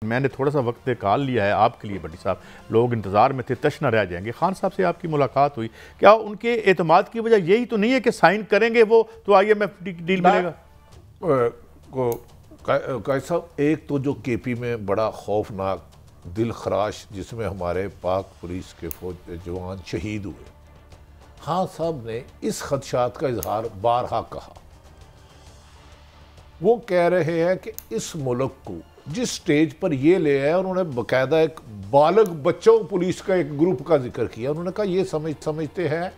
मैंने थोड़ा सा वक्त निकाल लिया है आपके लिए भट्टी साहब, लोग इंतज़ार में थे, तश न रह जाएंगे। खान साहब से आपकी मुलाकात हुई, क्या उनके एतमाद की वजह यही तो नहीं है कि साइन करेंगे वो तो IMF डील मिलेगा? साहब, एक तो जो KP में बड़ा खौफनाक दिल खराश जिसमें हमारे पाक पुलिस के फौज जवान शहीद हुए, खान साहब ने इस खदशात का इजहार बारहा कहा। वो कह रहे हैं कि इस मुल्क को जिस स्टेज पर ये ले आया, उन्होंने बाकायदा एक बालग बच्चों पुलिस का एक ग्रुप का जिक्र किया। उन्होंने कहा ये समझते हैं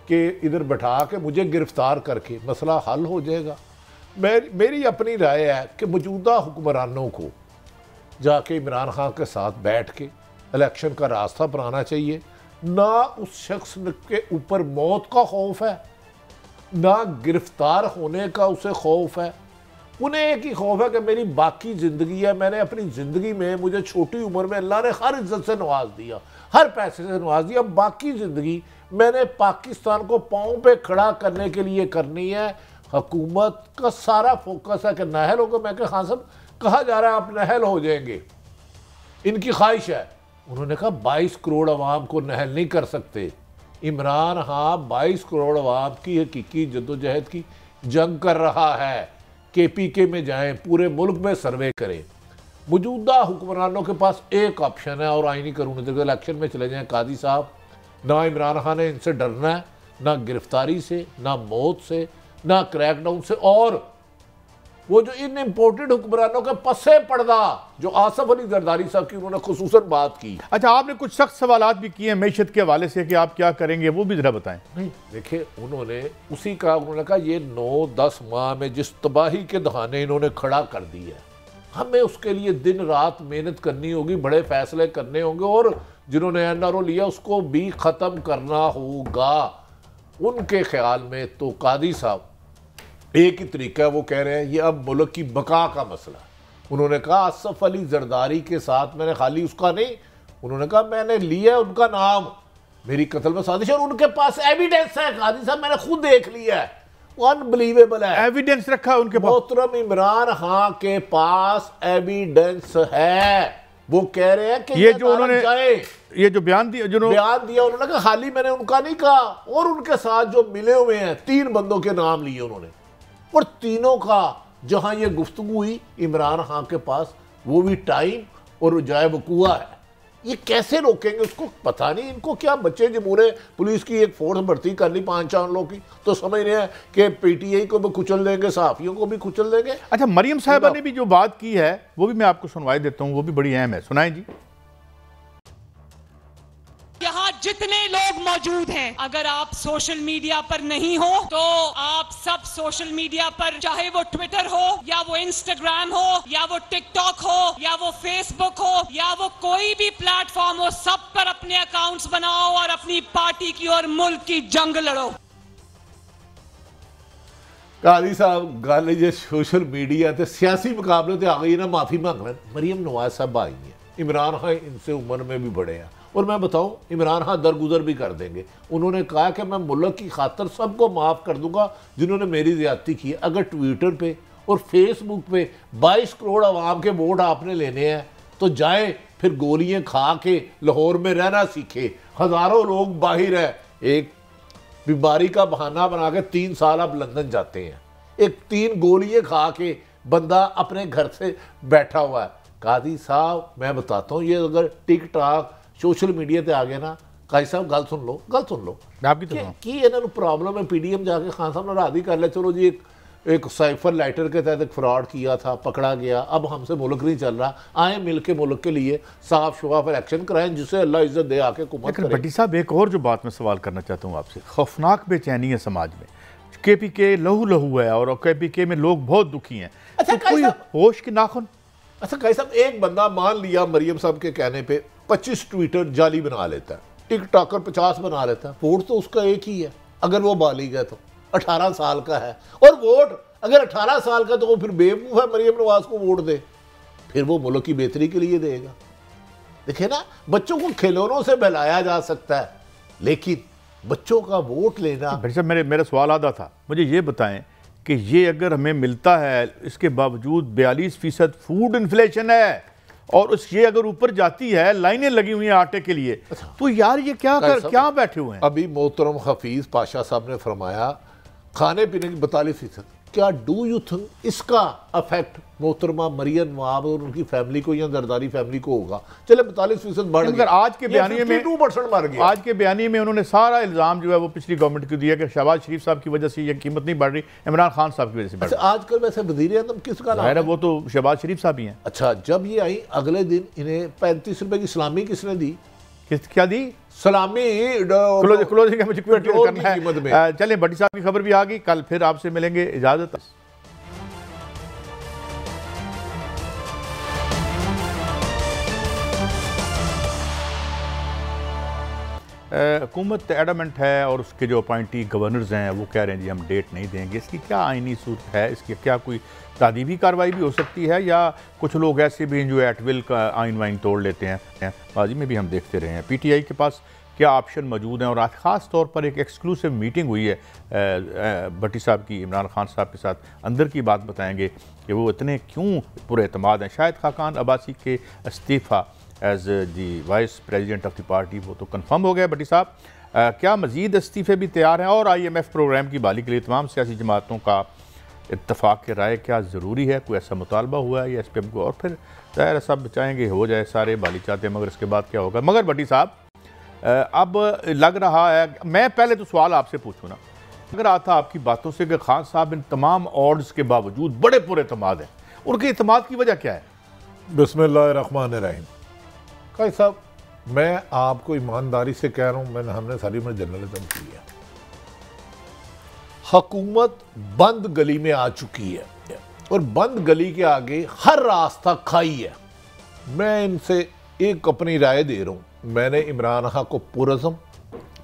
कि इधर बैठा के मुझे गिरफ्तार करके मसला हल हो जाएगा। मेरी अपनी राय है कि मौजूदा हुक्मरानों को जाके इमरान खान के साथ बैठ के इलेक्शन का रास्ता बनाना चाहिए। ना उस शख्स के ऊपर मौत का खौफ है, ना गिरफ्तार होने का उसे खौफ है। उन्हें एक ही खौफ है कि मेरी बाकी ज़िंदगी है, मैंने अपनी ज़िंदगी में, मुझे छोटी उम्र में अल्लाह ने हर इज्जत से नवाज दिया, हर पैसे से नवाज दिया। बाकी ज़िंदगी मैंने पाकिस्तान को पाँव पे खड़ा करने के लिए करनी है। हुकूमत का सारा फोकस है कि नाहल होगा। मैं खान साहब, कहा जा रहा है आप नाहल हो जाएंगे, इनकी ख्वाहिश है। उन्होंने कहा 22 करोड़ अवाम को नाहल नहीं कर सकते। इमरान खान 22 करोड़ अवाम की हकीकी जद्दोजहद की जंग कर रहा है। KPK में जाएं, पूरे मुल्क में सर्वे करें। मौजूदा हुक्मरानों के पास एक ऑप्शन है और आईनी कानून के इलेक्शन में चले जाएं। कादी साहब, ना इमरान खान ने इनसे डरना है, ना गिरफ्तारी से, ना मौत से, ना क्रैकडाउन से। और वो जो इन इम्पोर्टेड हुक्मरानों के पसे पर्दा जो आसफ अली जरदारी साहब की उन्होंने खुसूसन बात की। अच्छा, आपने कुछ सख्त सवालात भी किए मैशत के हवाले से कि आप क्या करेंगे, वो भी जरा बताएं। नहीं देखिए, उन्होंने उसी का उन्होंने कहा ये 9-10 माह में जिस तबाही के दहाने इन्होंने खड़ा कर दी है, हमें उसके लिए दिन रात मेहनत करनी होगी, बड़े फैसले करने होंगे और जिन्होंने NRO लिया उसको भी ख़त्म करना होगा। उनके ख्याल में तो कादी साहब एक ही तरीका है, वो कह रहे हैं ये अब मुल्क की बका का मसला। उन्होंने कहा आसफ अली जरदारी के साथ मैंने खाली उसका नहीं, उन्होंने कहा मैंने लिया उनका नाम, मेरी कत्ल में साजिश, और उनके पास एविडेंस है। कादी साहब, मैंने खुद देख लिया है, अनबिलीवेबल है। एविडेंस रखा है उनके पास। मोहतरम इमरान खान के पास एविडेंस है। वो कह रहे हैं कि ये जो उन्होंने ये जो बयान दिया उन्होंने कहा खाली मैंने उनका नहीं कहा, और उनके साथ जो मिले हुए हैं 3 बंदों के नाम लिए उन्होंने, और तीनों का जहां ये गुफ्तगू हुई इमरान खान के पास, वो भी टाइम और जाए वकूआ है। ये कैसे रोकेंगे उसको पता नहीं। इनको क्या बच्चे जमूरे पुलिस की एक फोर्स भर्ती कर ली 5-4 लोगों की, तो समझ रहे हैं कि PTI को भी कुचल देंगे, सहाफियों को भी कुचल देंगे। अच्छा, मरियम साहिबा ने भी जो बात की है वो भी मैं आपको सुनवाई देता हूँ, वो भी बड़ी अहम है, सुनाएं जी। यहाँ जितने लोग मौजूद हैं, अगर आप सोशल मीडिया पर नहीं हो तो आप सब सोशल मीडिया पर, चाहे वो ट्विटर हो या वो इंस्टाग्राम हो या वो टिकटॉक हो या वो फेसबुक हो या वो कोई भी प्लेटफॉर्म हो, सब पर अपने अकाउंट्स बनाओ और अपनी पार्टी की और मुल्क की जंग लड़ो। कादी साहब, गल जे सोशल मीडिया ते सियासी मुकाबले ते आ गई ना, माफी मांग रहे। मरियम नवाज साहब आई हैं, इमरान खान इनसे उम्र में भी बड़े हैं, और मैं बताऊं इमरान खान दरगुजर भी कर देंगे। उन्होंने कहा कि मैं मुल्क की खातर सबको माफ़ कर दूंगा जिन्होंने मेरी ज़्यादती की। अगर ट्विटर पे और फेसबुक पे 22 करोड़ आवाम के वोट आपने लेने हैं तो जाए फिर गोलियां खा के लाहौर में रहना सीखे। हज़ारों लोग बाहर है, एक बीमारी का बहाना बना के 3 साल अब लंदन जाते हैं, एक 3 गोलियां खा के बंदा अपने घर से बैठा हुआ है। कादी साहब, मैं बताता हूँ, ये अगर टिकटॉक सोशल मीडिया ते आ गया ना, काजी साहब गल सुन लो आपकी कि इन्होंने प्रॉब्लम है। PDM जाके खान साहब ने राजी कर लिया, चलो जी एक साइफर लाइटर के तहत एक फ्रॉड किया था, पकड़ा गया, अब हमसे मुल्क नहीं चल रहा, आए मिल के मुल्क के लिए साफ शफाफ इलेक्शन कराएं जिससे अल्लाह इज्जत दे आके हुकूमत करे। भट्टी साहब, एक और जो बात मैं सवाल करना चाहता हूँ आपसे, खौफनाक बेचैनी है समाज में, KPK लहू है और KPK में लोग बहुत दुखी हैं। अच्छा, तो कोई होश के नाखुन। अच्छा काजी साहब, एक बंदा मान लिया मरियम साहब के कहने पे 25 ट्विटर जाली बना लेता है, टिकटॉकर 50 बना लेता है, वोट तो उसका एक ही है अगर वो बालिग है तो, 18 साल का है, और वोट अगर 18 साल का तो वो फिर बेवकूफ़ है मरियम नवाज को वोट दे, फिर वो मुल्क की बेहतरी के लिए देगा। देखिए ना, बच्चों को खिलौनों से बहलाया जा सकता है, लेकिन बच्चों का वोट लेना। भाई साहब, मेरा सवाल आधा था, मुझे ये बताएं कि ये अगर हमें मिलता है, इसके बावजूद 42% फूड इन्फ्लेशन है, और उस ये अगर ऊपर जाती है, लाइनें लगी हुई हैं आटे के लिए, तो यार ये क्या बैठे हुए हैं। अभी मोहतरम हफीज पाशा साहब ने फरमाया खाने पीने की 42%, क्या डू यू थिंक इसका अफेक्ट मोहतरमा मरियम नवाब और उनकी फैमिली को या जरदारी फैमिली को होगा? चले 42% बढ़ गया, आज के बयानिए में 52% बढ़ गया। आज के बयानिए में उन्होंने सारा इल्जाम जो है वो पिछली गवर्नमेंट को दिया कि शहबाज शरीफ साहब की वजह से ये कीमत नहीं बढ़ रही, इमरान खान साहब की वजह से बढ़ रही। आजकल वैसे वजीर आज़म किसका नाम है? वो तो शहबाज शरीफ साहब ही हैं। अच्छा, जब ये आई अगले दिन इन्हें 35 रुपए की सलामी किसने दी? क्या दी? सलामी क्लोजिंग मुझे करना है। चलिए भट्टी साहब की खबर भी आ गई, कल फिर आपसे मिलेंगे, इजाजत। हुकूमत एडमेंट है और उसके जो अपॉइंटी गवर्नर्स हैं वो कह रहे हैं जी हम डेट नहीं देंगे। इसकी क्या आईनी सूरत है? इसकी क्या कोई तादीबी कार्रवाई भी हो सकती है, या कुछ लोग ऐसे भी जो एट विल का आइन वाइन तोड़ लेते हैं? माजी में भी हम देखते रहे हैं। PTI के पास क्या ऑप्शन मौजूद हैं? और आज ख़ास तौर पर एक एक्सक्लूसिव मीटिंग हुई है भट्टी साहब की इमरान खान साहब के साथ। अंदर की बात बताएंगे कि वो इतने क्यों पुरएतमाद हैं। शाहिद खाकान अब्बासी के इस्तीफ़ा as the vice president of the party वो तो कन्फर्म हो गया। भट्टी साहब, क्या मज़ीद इस्तीफ़े भी तैयार हैं? और IMF प्रोग्राम की बहाली के लिए तमाम सियासी जमातों का इत्तफाक़ के राय क्या ज़रूरी है? कोई ऐसा मुतालबा हुआ है या इस पर हमको, और फिर ज़ाहिर सब चाहेंगे हो जाए, सारे बहाली चाहते हैं, मगर इसके बाद क्या होगा? मगर भट्टी साहब, अब लग रहा है, मैं पहले तो सवाल आपसे पूछूँ ना, लग रहा था आपकी बातों से कि खान साहब इन तमाम ऑर्ड्स के बावजूद बड़े पुरएतमाद हैं। उनके इत्तेमाद की वजह क्या है? बिस्मिल्लाहिर्रहमानिर्रहीम। भाई साहब, मैं आपको ईमानदारी से कह रहा हूं, हमने सारी उम्र जर्नलिज्म की है। हुकूमत बंद गली में आ चुकी है और बंद गली के आगे हर रास्ता खाई है। मैं इनसे एक अपनी राय दे रहा हूं। मैंने इमरान खान को पुरज़म,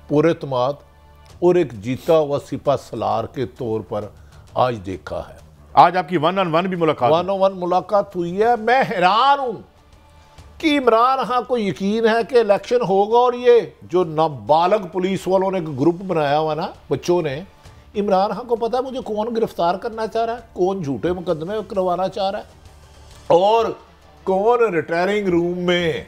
पुरएतमाद और एक जीता हुआ सिपा सलार के तौर पर आज देखा है। आज आपकी 1-on-1 भी मुलाकात, 1-on-1 मुलाकात हुई है। मैं हैरान हूं कि इमरान खान को यकीन है कि इलेक्शन होगा, और ये जो नाबालग पुलिस वालों ने एक ग्रुप बनाया हुआ ना, बच्चों ने, इमरान खान को पता है मुझे कौन गिरफ्तार करना चाह रहा है, कौन झूठे मुकदमे करवाना चाह रहा है, और कौन रिटायरिंग रूम में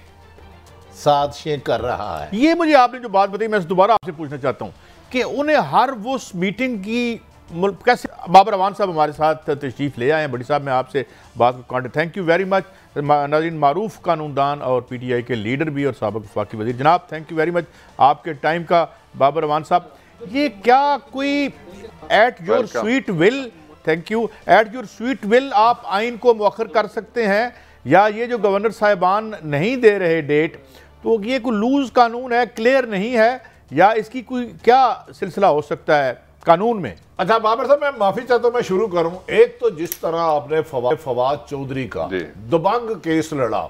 साजिशें कर रहा है। ये मुझे आपने जो बात बताई, मैं दोबारा आपसे पूछना चाहता हूँ कि उन्हें हर वो मीटिंग की कैसे? बाबर अवान साहब हमारे साथ तशरीफ़ ले आए हैं। बड़ी साहब, मैं आपसे बात को कांटे, थैंक यू वेरी मच। नाज़रीन, मारूफ कानूनदान और PTI के लीडर भी और साबिक़ वफाकी वज़ीर, जनाब थैंक यू वेरी मच आपके टाइम का। बाबर अवान साहब, ये क्या कोई at your sweet will, thank you, at your sweet will आप आइन को मौखर कर सकते हैं, या ये जो गवर्नर साहिबान नहीं दे रहे डेट, तो ये कोई लूज कानून है, क्लियर नहीं है, या इसकी कोई क्या सिलसिला हो सकता है कानून में? अच्छा बाबर साहब, मैं माफी चाहता हूं, मैं शुरू करूं। एक तो जिस तरह आपने फवाद चौधरी का दबंग केस लड़ा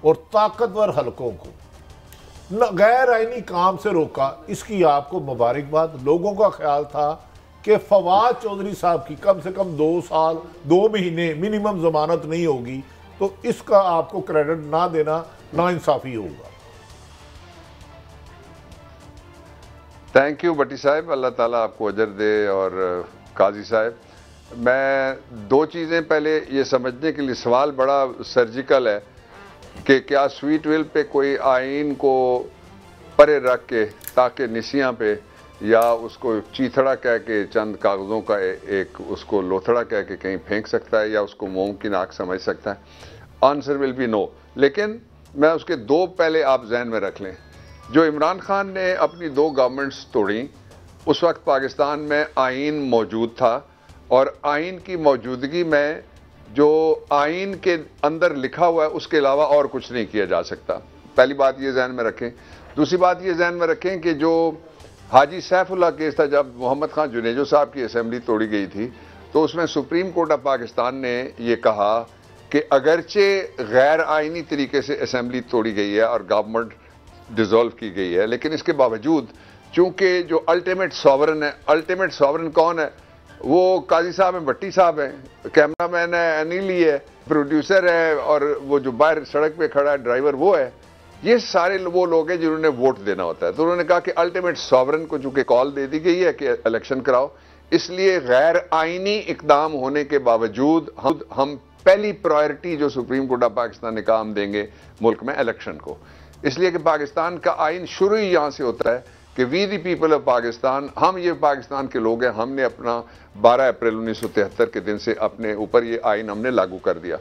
और ताकतवर हलकों को गैर आईनी काम से रोका, इसकी आपको मुबारकबाद। लोगों का ख्याल था कि फवाद चौधरी साहब की कम से कम 2 साल 2 महीने मिनिमम जमानत नहीं होगी, तो इसका आपको क्रेडिट ना देना नाइंसाफी होगा। थैंक यू भट्टी साहब, अल्लाह ताला आपको अजर दे। और काजी साहब, मैं 2 चीज़ें पहले ये समझने के लिए, सवाल बड़ा सर्जिकल है कि क्या स्वीट विल पे कोई आइन को परे रख के, ताकि निसियाँ पे या उसको चीथड़ा कह के चंद कागज़ों का एक उसको लोथड़ा कह के कहीं फेंक सकता है, या उसको मुमकिन आग समझ सकता है? Answer will be no. लेकिन मैं उसके 2 पहले आप जहन में रख लें। जो इमरान खान ने अपनी 2 गवर्नमेंट्स तोड़ी, उस वक्त पाकिस्तान में आइन मौजूद था, और आइन की मौजूदगी में जो आइन के अंदर लिखा हुआ है उसके अलावा और कुछ नहीं किया जा सकता। पहली बात ये जहन में रखें। दूसरी बात ये जहन में रखें कि जो हाजी सैफुल्लाह केस था, जब मोहम्मद खान जुनेजो साहब की असेंबली तोड़ी गई थी, तो उसमें सुप्रीम कोर्ट ऑफ पाकिस्तान ने ये कहा कि अगरचे गैर आइनी तरीके से असेंबली तोड़ी गई है और गवर्नमेंट डिसॉल्व की गई है, लेकिन इसके बावजूद चूंकि जो अल्टीमेट सॉवरन है, अल्टीमेट सॉवरन कौन है? वो काजी साहब हैं, भट्टी साहब हैं, कैमरामैन है अनिल है, प्रोड्यूसर है, और वो जो बाहर सड़क पे खड़ा है ड्राइवर वो है। ये सारे वो लोग हैं जिन्होंने वोट देना होता है। तो उन्होंने कहा कि अल्टीमेट सॉवरन को चूंकि कॉल दे दी गई है कि इलेक्शन कराओ, इसलिए गैर आइनी इकदाम होने के बावजूद हम पहली प्रायोरिटी जो सुप्रीम कोर्ट ऑफ पाकिस्तान ने कहा हम देंगे मुल्क में इलेक्शन को, इसलिए कि पाकिस्तान का आइन शुरू ही यहां से होता है कि we the people of Pakistan, हम ये पाकिस्तान के लोग हैं, हमने अपना 12 अप्रैल 1973 के दिन से अपने ऊपर ये आइन हमने लागू कर दिया।